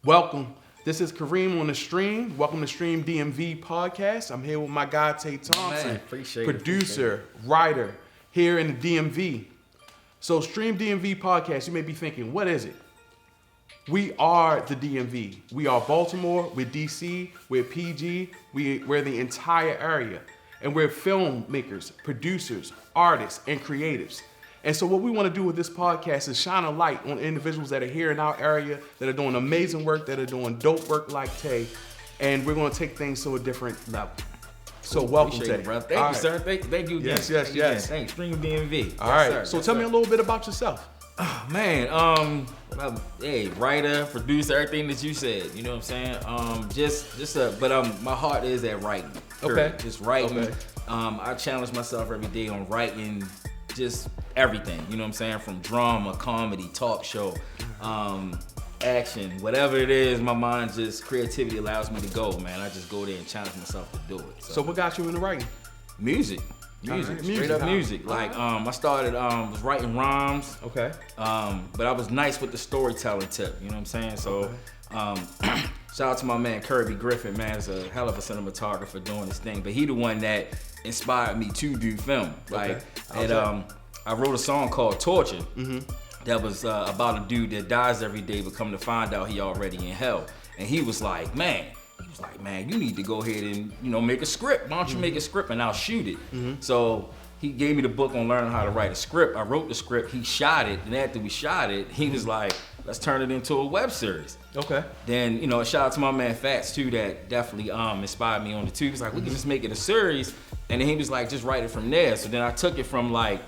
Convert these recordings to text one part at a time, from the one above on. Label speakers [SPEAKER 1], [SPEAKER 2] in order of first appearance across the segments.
[SPEAKER 1] Welcome. This is Karim on the stream. Welcome to Stream DMV Podcast. I'm here with my guy Tai Thompson,
[SPEAKER 2] appreciate
[SPEAKER 1] producer, writer here in the DMV. So Stream DMV Podcast, you may be thinking, what is it? We are the DMV. We are Baltimore, we're DC, we're PG, we're the entire area. And we're filmmakers, producers, artists, and creatives. And so what we want to do with this podcast is shine a light on individuals that are here in our area, that are doing amazing work, that are doing dope work like Tay. And we're going to take things to a different level. So welcome, Tay.
[SPEAKER 2] Thank you, sir. Thank you again.
[SPEAKER 1] Yes.
[SPEAKER 2] Thanks. Stream DMV.
[SPEAKER 1] All right. So tell me a little bit about yourself.
[SPEAKER 2] Oh, man, hey, writer, producer, everything that you said, you know what I'm saying? But my heart is at writing.
[SPEAKER 1] Okay.
[SPEAKER 2] Just writing.
[SPEAKER 1] Okay.
[SPEAKER 2] I challenge myself every day on writing just everything, you know what I'm saying? From drama, comedy, talk show, action, whatever it is, my mind just, creativity allows me to go, man. I just go there and challenge myself to do it.
[SPEAKER 1] So what got you into writing?
[SPEAKER 2] Music. Straight up music. Like I started was writing rhymes.
[SPEAKER 1] Okay.
[SPEAKER 2] But I was nice with the storytelling tip. You know what I'm saying? So, shout out to my man Kirby Griffin. Man, he's a hell of a cinematographer doing this thing. But he the one that inspired me to do film. Like, and I wrote a song called Torture. Mm-hmm. That was about a dude that dies every day, but come to find out he already in hell. And he was like, man, you need to go ahead and, make a script. Why don't you make a script and I'll shoot it? Mm-hmm. So he gave me the book on learning how to write a script. I wrote the script, he shot it, and after we shot it, he was like, let's turn it into a web series.
[SPEAKER 1] Okay.
[SPEAKER 2] Then, shout out to my man Fats too, that definitely inspired me on the two. He was like, we can just make it a series. And then he was like, just write it from there. So then I took it from like,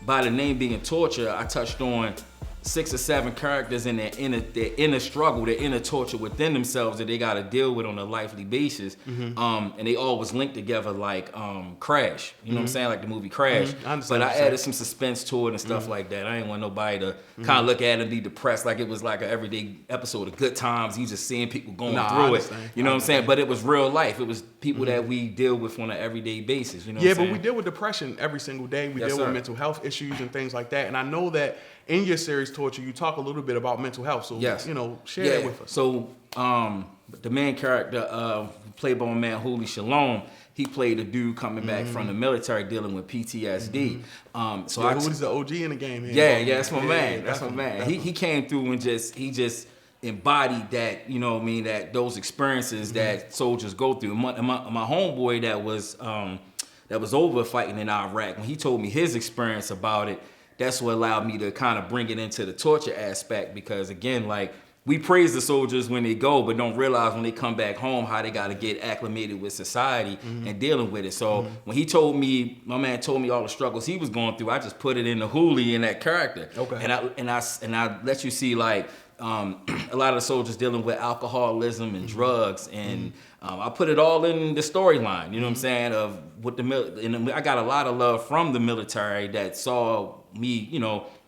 [SPEAKER 2] by the name being Torture, I touched on 6 or 7 characters in their inner struggle, their inner torture within themselves that they got to deal with on a lively basis. Mm-hmm. And they all was linked together like Crash. You know what I'm saying? Like the movie Crash. Mm-hmm. But I added some suspense to it and stuff like that. I didn't want nobody to kind of look at it and be depressed like it was like an everyday episode of Good Times. You just seeing people going through it. You know what I'm saying? But it was real life. It was people that we deal with on an everyday basis. You know what I'm saying?
[SPEAKER 1] But we deal with depression every single day. We deal with mental health issues and things like that. And I know that in your series Torture, you talk a little bit about mental health. So, share that with us. So, the main character, played by my man Hooli Shalom, he played a dude coming back from the military dealing with PTSD. Hooli's the OG in the game here.
[SPEAKER 2] Yeah, that's my man. That's my man. He came through and he just embodied that, that those experiences that soldiers go through. My homeboy that was over fighting in Iraq, when he told me his experience about it, that's what allowed me to kind of bring it into the torture aspect, because again, like, we praise the soldiers when they go, but don't realize when they come back home how they got to get acclimated with society and dealing with it. So when my man told me all the struggles he was going through, I just put it in the Hooli in that character. Okay. And I let you see like a lot of the soldiers dealing with alcoholism and drugs, and I put it all in the storyline. You know what I'm saying? Of what I got a lot of love from the military that saw me,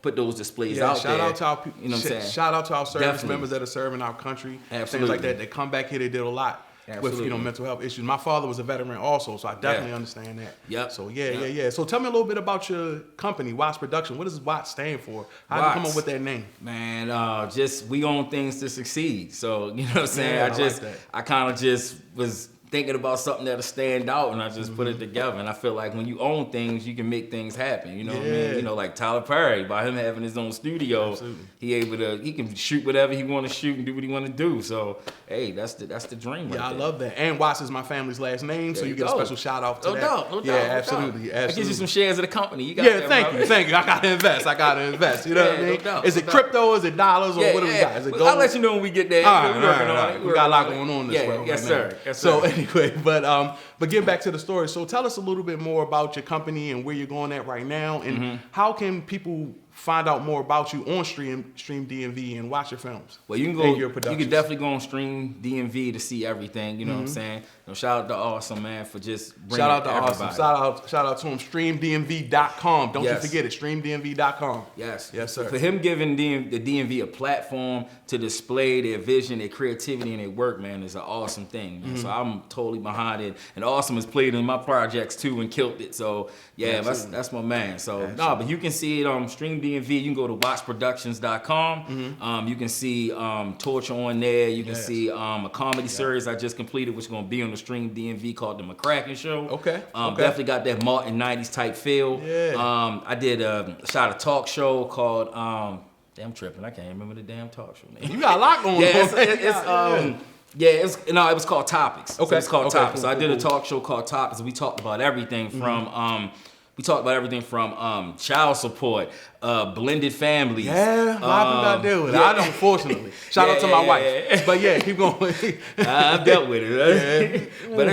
[SPEAKER 2] put those displays out there.
[SPEAKER 1] Shout out to our people. Shout out to our service members that are serving our country.
[SPEAKER 2] Absolutely.
[SPEAKER 1] Things like that. They come back here. They did a lot with mental health issues. My father was a veteran also, so I definitely understand that.
[SPEAKER 2] Yep.
[SPEAKER 1] So yeah. So tell me a little bit about your company, Watts Production. What does Watts stand for? How did you come up with that name?
[SPEAKER 2] Man, just we own things to succeed. So you know what I'm saying. I kind of just was thinking about something that'll stand out, and I just put it together. And I feel like when you own things, you can make things happen. You know what I mean? Like Tyler Perry, by him having his own studio, he can shoot whatever he want to shoot and do what he want to do. So hey, that's the dream.
[SPEAKER 1] Yeah, I love that. And Watts is my family's last name, so you get a special shout out to that.
[SPEAKER 2] No doubt.
[SPEAKER 1] Absolutely.
[SPEAKER 2] I give you some shares of the company. You got that,
[SPEAKER 1] thank you. I gotta invest. You know what I mean? No is it crypto? Is it dollars? Or what do we got? Is it gold?
[SPEAKER 2] I'll let you know when we get there.
[SPEAKER 1] All right. We got a lot going on this way.
[SPEAKER 2] Yes, sir.
[SPEAKER 1] So anyway, but get back to the story. So tell us a little bit more about your company and where you're going at right now, and how can people find out more about you on Stream DMV and watch your films?
[SPEAKER 2] Well, you can go. You can definitely go on Stream DMV to see everything. You know what I'm saying? Shout out to Awesome, man, for just bringing everybody.
[SPEAKER 1] Shout out to him. StreamDMV.com. Don't you forget it. StreamDMV.com.
[SPEAKER 2] Yes,
[SPEAKER 1] sir.
[SPEAKER 2] For him giving the DMV a platform to display their vision, their creativity, and their work, man, is an awesome thing, man. So I'm totally behind it. And Awesome has played in my projects too and killed it. So yeah, that's my man. So but you can see it on Stream DMV. You can go to watchproductions.com. You can see Torture on there. You can see a comedy series I just completed, which is going to be on the Stream DMV called The McCracken Show.
[SPEAKER 1] Okay.
[SPEAKER 2] Definitely got that Martin 90s type feel.
[SPEAKER 1] Yeah.
[SPEAKER 2] I did shot a talk show called damn tripping. I can't remember the damn talk show name.
[SPEAKER 1] You got a lot going on.
[SPEAKER 2] It was called Topics.
[SPEAKER 1] Okay.
[SPEAKER 2] So it's called Topics.
[SPEAKER 1] Cool,
[SPEAKER 2] so I did a talk show called Topics. We talked about everything from child support, blended families.
[SPEAKER 1] Yeah, a lot of people got to deal with it. I don't, fortunately. Shout out to my wife. But yeah, keep going.
[SPEAKER 2] I've dealt with it. But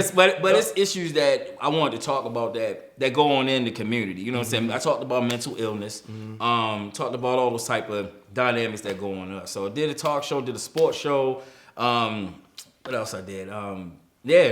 [SPEAKER 2] it's issues that I wanted to talk about that go on in the community. You know what I'm saying? I talked about mental illness. Talked about all those type of dynamics that go on. So I did a talk show, did a sports show. What else I did?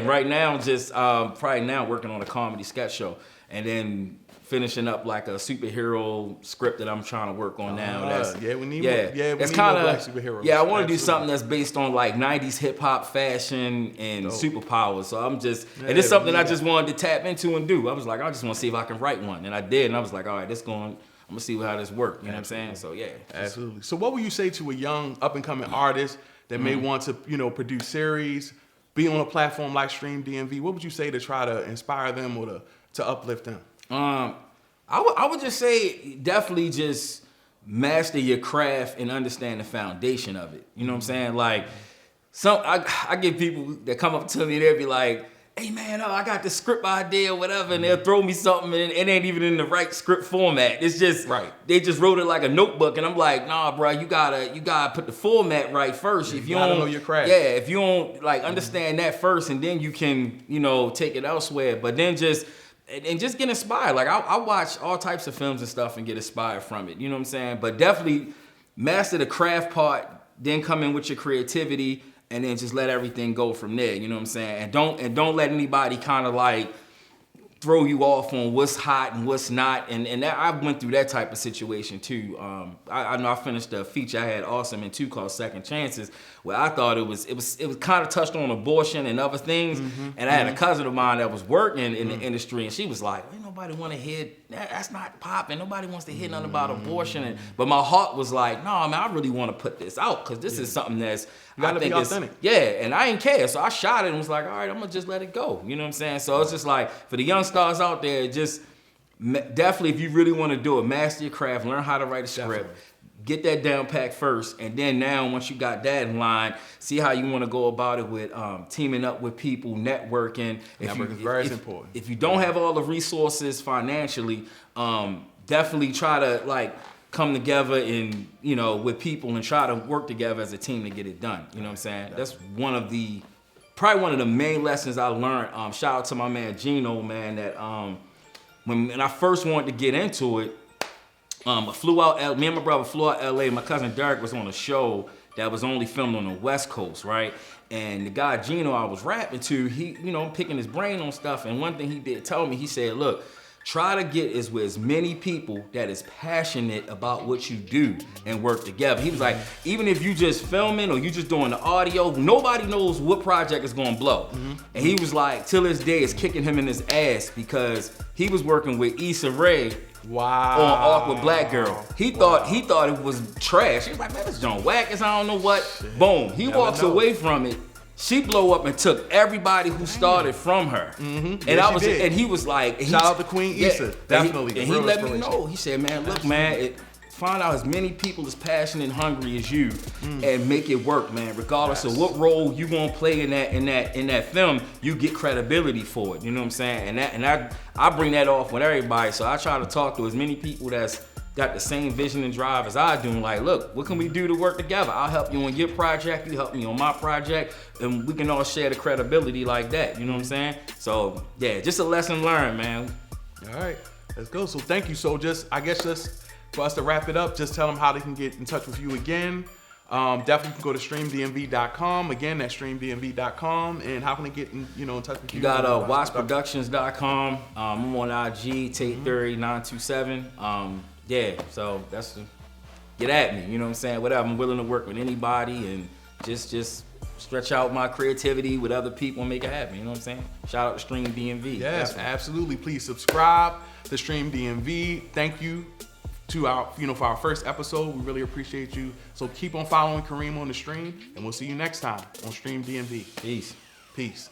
[SPEAKER 2] Right now just probably now working on a comedy sketch show, and then finishing up like a superhero script that I'm trying to work on now.
[SPEAKER 1] We need more. Yeah, we need more black superheroes.
[SPEAKER 2] Yeah, I want to do something that's based on like 90s hip hop fashion and superpowers. So I'm just, and it's something I just wanted to tap into and do. I was like, I just want to see if I can write one, and I did, and I was like, all right, I'm gonna see how this works. You know what I'm saying? So yeah,
[SPEAKER 1] absolutely. So what would you say to a young up and coming artist that may want to, produce series, be on a platform like Stream DMV? What would you say to try to inspire them or to uplift them?
[SPEAKER 2] I would just say definitely just master your craft and understand the foundation of it. You know what I'm saying? Like, I get people that come up to me, they'll be like, hey man, I got this script idea or whatever, and they'll throw me something and it ain't even in the right script format. It's just, they just wrote it like a notebook, and I'm like, nah, bro, you gotta put the format right first. If you don't know your craft. Yeah, if you don't like understand that first, and then you can, take it elsewhere. But then just get inspired. Like I watch all types of films and stuff and get inspired from it. You know what I'm saying? But definitely master the craft part, then come in with your creativity, and then just let everything go from there. You know what I'm saying? And don't let anybody kind of like throw you off on what's hot and what's not. And that, I went through that type of situation too. I know I finished a feature I had Awesome in 2 called Second Chances, where I thought it was kind of touched on abortion and other things. And I had a cousin of mine that was working in the industry, and she was like, ain't nobody want to hear, that's not popping. Nobody wants to hear nothing about abortion. But my heart was like, no, man, I really want to put this out, because this is something that's,
[SPEAKER 1] you gotta be authentic.
[SPEAKER 2] And I didn't care. So I shot it and was like, all right, I'm gonna just let it go. You know what I'm saying? So it's just like, for the young stars out there, just definitely, if you really want to do it, master your craft, learn how to write a script, get that down pack first, and then now once you got that in line, see how you want to go about it with teaming up with people, networking.
[SPEAKER 1] Networking is very important.
[SPEAKER 2] If you don't have all the resources financially, definitely try to like come together and, with people and try to work together as a team to get it done. You know what I'm saying? That's probably one of the main lessons I learned. Shout out to my man Gino, man, that when I first wanted to get into it, me and my brother flew out LA. My cousin Derek was on a show that was only filmed on the West Coast, right? And the guy Gino I was rapping to, he, picking his brain on stuff. And one thing he did tell me, he said, look, try to get with as many people that is passionate about what you do and work together. He was like, even if you just filming or you just doing the audio, nobody knows what project is gonna blow. And he was like, till this day, it's kicking him in his ass, because he was working with Issa Rae on Awkward Black Girl. He thought it was trash. He was like, man, this joint whack as I don't know what. Boom. He walks away from it. She blow up and took everybody who started from her. And he was like,
[SPEAKER 1] shout out to Queen Issa. Definitely.
[SPEAKER 2] And he let me know. He said, man, look, man, find out as many people as passionate and hungry as you, and make it work, man. Regardless of what role you gonna play in that film, you get credibility for it. You know what I'm saying? And I bring that off with everybody. So I try to talk to as many people that's got the same vision and drive as I do. And like, look, what can we do to work together? I'll help you on your project, you help me on my project, and we can all share the credibility like that. You know what I'm saying? So yeah, just a lesson learned, man.
[SPEAKER 1] All right, let's go. So thank you. So for us to wrap it up, just tell them how they can get in touch with you again. Definitely can go to streamdmv.com. Again, that's streamdmv.com. And how can they get in touch with you?
[SPEAKER 2] You got watchproductions.com. I'm on IG, Tate30927. So that's get at me. You know what I'm saying? Whatever. I'm willing to work with anybody and just stretch out my creativity with other people and make it happen. You know what I'm saying? Shout out to Stream DMV.
[SPEAKER 1] Yes, absolutely. Please subscribe to Stream DMV. Thank you to our, for our first episode. We really appreciate you. So keep on following Karim on the stream, and we'll see you next time on Stream DMV.
[SPEAKER 2] Peace.
[SPEAKER 1] Peace.